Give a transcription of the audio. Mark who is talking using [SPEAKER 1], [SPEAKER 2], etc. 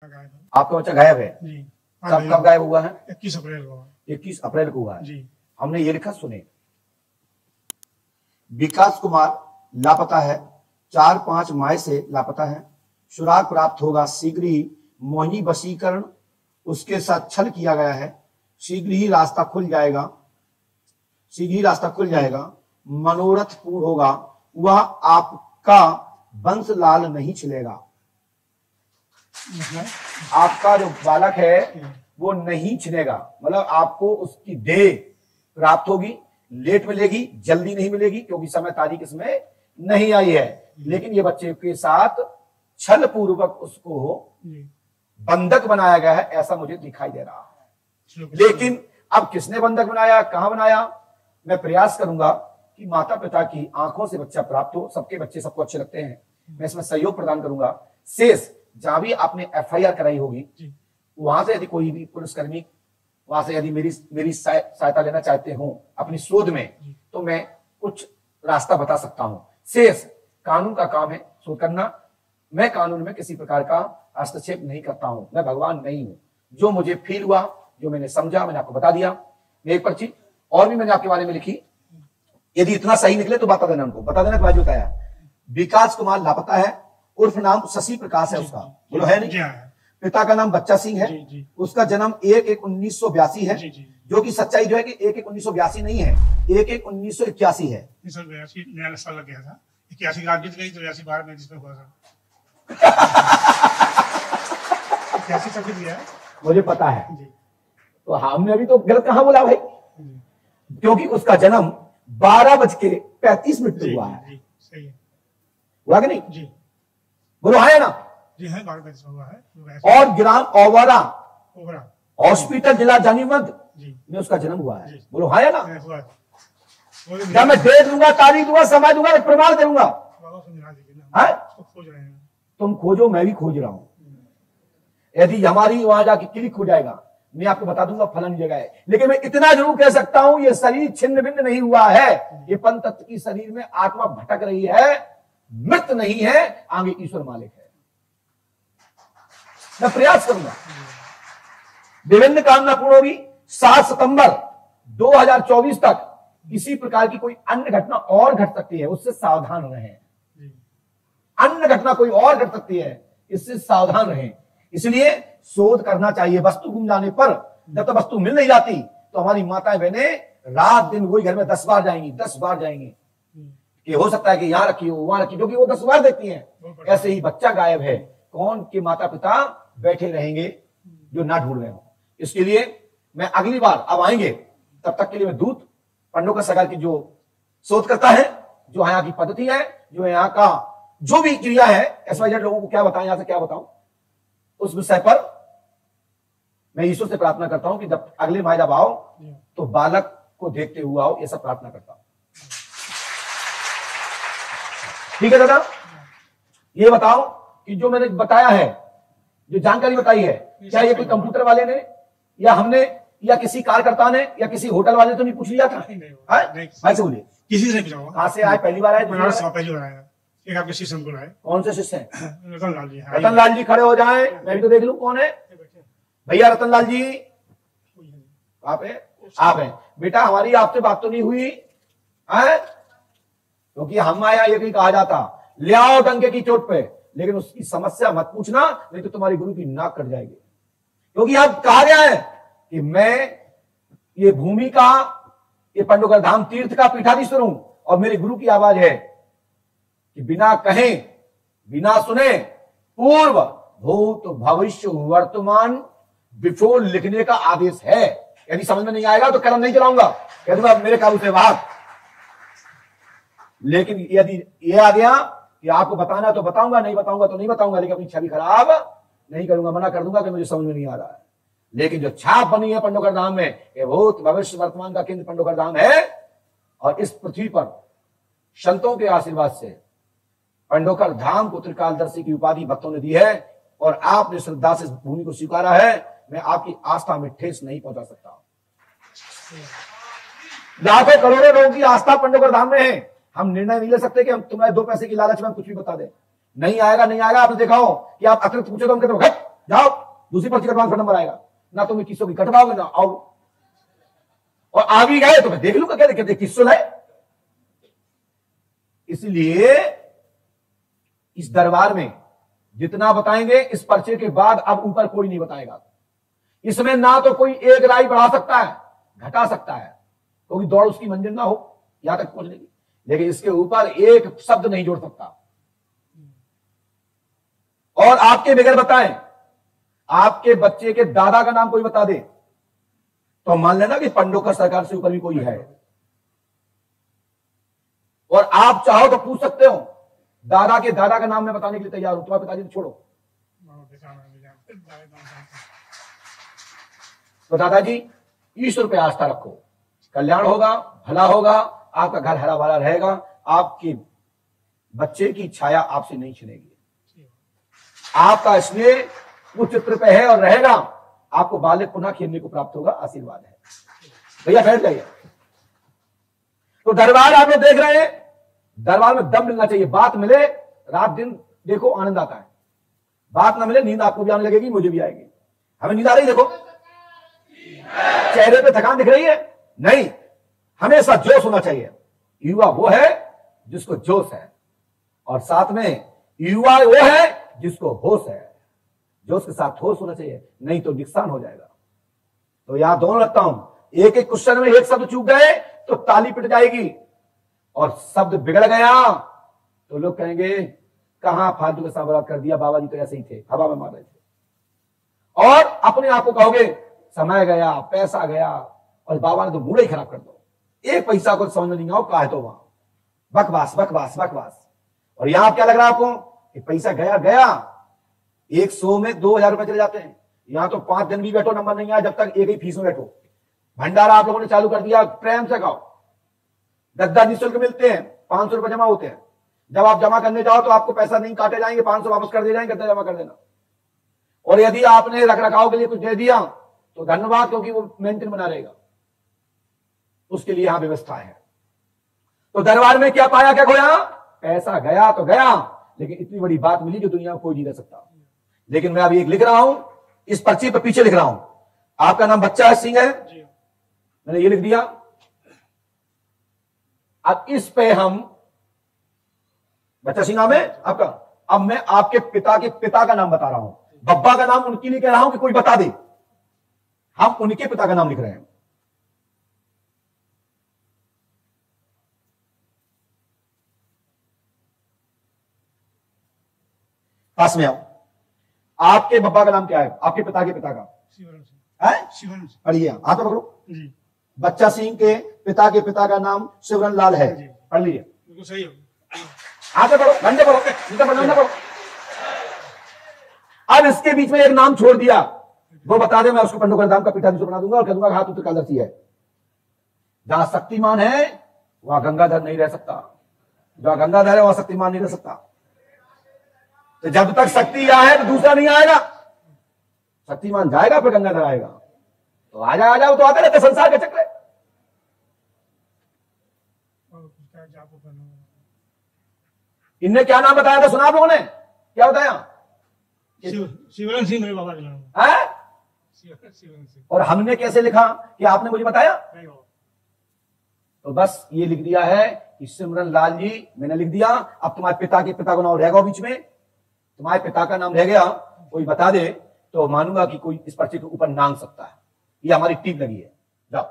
[SPEAKER 1] आपका बच्चा गायब है
[SPEAKER 2] जी।
[SPEAKER 1] कब गायब हुआ है?
[SPEAKER 2] 21 अप्रैल को।
[SPEAKER 1] 21 अप्रैल को हुआ है
[SPEAKER 2] जी।
[SPEAKER 1] हमने ये लिखा, सुने, विकास कुमार लापता है, 4-5 माह से लापता है, सुराग प्राप्त होगा शीघ्र ही, मोहिनी वशीकरण उसके साथ छल किया गया है, शीघ्र ही रास्ता खुल जाएगा, शीघ्र ही रास्ता खुल जाएगा, मनोरथ पूर्ण होगा, वह आपका वंश लाल नहीं छिलेगा। आपका जो बालक है वो नहीं छिलेगा, मतलब आपको उसकी देह प्राप्त होगी, लेट मिलेगी, जल्दी नहीं मिलेगी, क्योंकि समय तारीख इसमें नहीं आई है, लेकिन ये बच्चे के साथ छल पूर्वक उसको बंधक बनाया गया है, ऐसा मुझे दिखाई दे रहा है। लेकिन अब किसने बंधक बनाया, कहां बनाया, मैं प्रयास करूंगा कि माता पिता की आंखों से बच्चा प्राप्त हो। सबके बच्चे सबको अच्छे लगते हैं, मैं इसमें सहयोग प्रदान करूंगा। शेष जहां भी आपने FIR कराई होगी वहां से यदि कोई भी पुलिसकर्मी वहां से यदि मेरी सहायता लेना चाहते हो अपनी शोध में, तो मैं कुछ रास्ता बता सकता हूं। शेष कानून का काम है शोध करना, मैं कानून में किसी प्रकार का हस्तक्षेप नहीं करता हूं, मैं भगवान नहीं हूं। जो मुझे फील हुआ, जो मैंने समझा, मैंने आपको बता दिया। एक पर्ची और भी मैंने आपके बारे में लिखी, यदि इतना सही निकले तो बता देना, उनको बता देना। बाजू बताया विकास कुमार लापता है, उर्फ नाम शशि प्रकाश है उसका, बोलो है नहीं? पिता का नाम बच्चा सिंह है, उसका जन्म 1/1/1982 है, जो कि सच्चाई जो है कि 1/1/1982 नहीं है, 1/1/1981 है।
[SPEAKER 2] नया साल लग गया था, 81 की जीत गई तो 82 बार में जिसमें हुआ था। 81 सब जीत गया
[SPEAKER 1] मुझे पता है, तो हमने अभी तो गलत कहां बोला भाई, क्योंकि उसका जन्म 12:35 पर हुआ है।
[SPEAKER 2] सही है,
[SPEAKER 1] हुआ कि नहीं
[SPEAKER 2] जी?
[SPEAKER 1] बोलो है ना?
[SPEAKER 2] जी है, 12:35 हुआ है।
[SPEAKER 1] और ग्राम ओवरा हॉस्पिटल जिला जानीमंद में उसका जन्म हुआ है, बोलो है ना? जब मैं डेट दूंगा, तारीख दूंगा, समय दूंगा, प्रमाण दूंगा, तुम खोजो, मैं भी खोज रहा हूं। यदि हमारी वहां जाके क्लिक हो जाएगा, मैं आपको बता दूंगा फलन जगह है। लेकिन मैं इतना जरूर कह सकता हूं, ये शरीर छिन्न भिन्न नहीं हुआ है, ये पंचतत्व की शरीर में आत्मा भटक रही है, मृत नहीं है, आगे ईश्वर मालिक है। मैं प्रयास करूंगा, विभिन्न कामना पूर्ण होगी। 7 सितंबर 2024 तक किसी प्रकार की कोई अन्य घटना और घट सकती है, उससे सावधान रहें। अन्य घटना कोई और घट सकती है, इससे सावधान रहें। इसलिए शोध करना चाहिए। वस्तु गुम जाने पर, जब तक वस्तु मिल नहीं जाती, तो हमारी माताएं बहनें रात दिन वही घर में 10 बार जाएंगी, 10 बार जाएंगी कि हो सकता है कि यहां रखी हो, वहां रखी, क्योंकि वो 10 बार देखती हैं। ऐसे ही बच्चा गायब है, कौन के माता पिता बैठे रहेंगे जो ना ढूंढ रहे हो। इसके लिए मैं अगली बार अब आएंगे, तब तक के लिए मैं दूत पंडोकर सगार की जो शोध करता है, जो यहाँ की पद्धति है, जो यहाँ का जो भी क्रिया है, XYZ लोगों को क्या बताएं, यहां से क्या बताऊं, उस विषय पर मैं ईश्वर से प्रार्थना करता हूं कि जब अगले माह जब आओ तो बालक को देखते हुए आओ, ये सब प्रार्थना करता हूं। ठीक है दादा, ये बताओ कि जो मैंने बताया है, जो जानकारी बताई है, क्या ये कोई कंप्यूटर वाले ने या हमने या किसी कार्यकर्ता ने या किसी होटल वाले तो नहीं पूछ लिया था? भाई से बोलिए,
[SPEAKER 2] किसी से पूछा?
[SPEAKER 1] कहां से आए? पहली बार आए?
[SPEAKER 2] पहली बार आया। एक आपके शिष्य हमको लाए।
[SPEAKER 1] कौन से शिष्य हैं?
[SPEAKER 2] रतनलाल जी।
[SPEAKER 1] रतनलाल जी खड़े हो जाएं, मैं भी तो देख लूं कौन है भैया। रतनलाल जी आप हैं? आप हैं बेटा, हमारी आपसे बात तो नहीं हुई है, क्योंकि हम आया ये कहीं कहा जाता ले आओ डंके की चोट पे, लेकिन उसकी समस्या मत पूछना, नहीं तो तुम्हारी गुरु की नाक कट जाएगी। क्योंकि अब कहा गया है कि मैं ये भूमि का, ये पंडोकर धाम तीर्थ का पीठाधीश्वर हूं, और मेरे गुरु की आवाज है कि बिना कहे, बिना सुने, पूर्व, भूत, भविष्य, वर्तमान, बिफोर लिखने का आदेश है। यदि समझ में नहीं आएगा तो कलम नहीं चलाऊंगा, कह दूंगा मेरे काबू से बाहर। लेकिन यदि ये आ गया कि आपको बताना तो बताऊंगा, नहीं बताऊंगा तो नहीं बताऊंगा, लेकिन अपनी छवि खराब नहीं करूंगा, मना कर दूंगा कि मुझे समझ में नहीं आ रहा है। लेकिन जो छाप बनी है पंडोकर धाम में, ये भूत, भविष्य, वर्तमान का केंद्र पंडोकर धाम है, और इस पृथ्वी पर संतों के आशीर्वाद से पंडोकर धाम को त्रिकालदर्शी की उपाधि भक्तों ने दी है, और आपने श्रद्धा से भूमि को स्वीकारा है। मैं आपकी आस्था में ठेस नहीं पहुंचा सकता। लाखों करोड़ों लोगों की आस्था पंडोकर धाम में है। हम निर्णय नहीं ले सकते कि हम तुम्हारे 2 पैसे की लालच में हम कुछ भी बता दें। नहीं आएगा, नहीं आएगा। आपने देखा हो कि आप अतिरिक्त पूछे तो हम कहते जाओ दूसरी पर्ची कटवाओ, फिर नंबर आएगा। ना तुम 2100 की कटवाओगे ना आओ, और आ भी गए तो मैं देख लूंगा क्या दिक्कत है, 2100 है। इसलिए इस दरबार में जितना बताएंगे इस पर्चे के बाद अब ऊपर कोई नहीं बताएगा। इसमें ना तो कोई एक राय बढ़ा सकता है, घटा सकता है, क्योंकि दौड़ उसकी मंजिल ना हो यहां तक पहुंचने की, लेकिन इसके ऊपर एक शब्द नहीं जोड़ सकता। और आपके बगैर बताएं, आपके बच्चे के दादा का नाम कोई बता दे तो मान लेना कि पंडोकर सरकार से ऊपर भी कोई है। और आप चाहो तो पूछ सकते हो, दादा के दादा का नाम मैं बताने के लिए तैयार हूं, तुम्हारे पिताजी को छोड़ो। तो दादाजी ईश्वर पे आस्था रखो, कल्याण होगा, भला होगा, आपका घर हरा भरा रहेगा, आपके बच्चे की छाया आपसे नहीं छिनेगी, आपका स्नेह उस चित्र पे है और रहेगा, आपको बालक पुनः खेलने को प्राप्त होगा। आशीर्वाद है। भैया बैठ जाइए। तो दरबार आप लोग देख रहे हैं, दरबार में दम मिलना चाहिए, बात मिले रात दिन देखो आनंद आता है, बात ना मिले नींद आपको भी आने लगेगी, मुझे भी आएगी। हमें नींद आ रही, देखो चेहरे पे थकान दिख रही है नहीं, हमेशा जोश होना चाहिए। युवा वो है जिसको जोश है, और साथ में युवा वो है जिसको होश है। जोश के साथ होश होना चाहिए, नहीं तो नुकसान हो जाएगा। तो यहां दोनों रखता हूं, एक एक क्वेश्चन में एक शब्द चूक गए तो ताली पिट जाएगी, और शब्द बिगड़ गया तो लोग कहेंगे कहां फालतू का सवाल कर दिया, बाबा जी तो ऐसे ही थे, हवा में मार रहे थे। और अपने आप को कहोगे समय गया, पैसा गया, और बाबा ने तो मूड ही खराब कर दो, एक पैसा को समझ में नहीं आओ का है तो वहां बकवास बकवास बकवास। और यहां क्या लग रहा है आपको कि पैसा गया गया, 100 में 2000 रुपए चले जाते हैं। यहां तो 5 दिन भी बैठो नंबर नहीं आया, जब तक एक ही फीस में बैठो। भंडारा आप लोगों ने चालू कर दिया, प्रेम से खाओ, 10 निःशुल्क मिलते हैं, 500 रुपए जमा होते हैं। जब आप जमा करने जाओ तो आपको पैसा नहीं काटे जाएंगे, 500 वापस कर दिए जाएंगे, गद्दा जमा कर देना। और यदि आपने रख रखाव के लिए कुछ दे दिया तो धन्यवाद, क्योंकि वो मेंटेन बना रहेगा, उसके लिए यहां व्यवस्था है। तो दरबार में क्या पाया क्या खोया, पैसा गया तो गया, लेकिन इतनी बड़ी बात मिली जो दुनिया में कोई नहीं कर सकता। लेकिन मैं अभी एक लिख रहा हूं, इस पर्ची पर पीछे लिख रहा हूं, आपका नाम बच्चा सिंह है, मैंने ये लिख दिया। अब इस पे हम, बच्चा सिंह नाम है आपका, अब मैं आपके पिता के पिता का नाम बता रहा हूं। बब्बा का नाम उनके लिए कह रहा हूं कि कोई बता दे, हम उनके पिता का नाम लिख रहे हैं। पास में आओ, आपके बब्बा का नाम क्या है, आपके पिता के पिता का? शिवरन। पढ़िए, हाथ पकड़ो। बच्चा सिंह के पिता का नाम शिवरन लाल है, पढ़ लीजिए। बिल्कुल सही है, आगे बढ़ो, घंटे बढ़ो, पढ़ो। अब इसके बीच में एक नाम छोड़ दिया, वो बता दे, मैं उसको पंडोकर धाम का पीठाधीश बना दूंगा और कह दूंगा हाथ उत्तरकादशी है। जहां शक्तिमान है वहां गंगाधर नहीं रह सकता, जहां गंगाधर है वहां शक्तिमान नहीं रह सकता। तो जब तक शक्ति है तो दूसरा नहीं आएगा, शक्तिमान जाएगा फिर गंगाधर आएगा। तो आ जाओ तो आते रहते, संसार के चक्र। इनने क्या नाम बताया था, सुना आप लोगों ने? क्या बताया?
[SPEAKER 2] शिवरन सिंह मेरे बाबा का नाम
[SPEAKER 1] है। और हमने कैसे लिखा कि आपने मुझे बताया? तो बस ये लिख दिया है कि सिमरन लाल जी, मैंने लिख दिया। अब तुम्हारे पिता के पिता का नाम रहेगा बीच में, तुम्हारे पिता का नाम रह गया, कोई बता दे तो मानूंगा कि कोई इस पर्चे के ऊपर नांग सकता है। ये हमारी टीम लगी है। जाओ।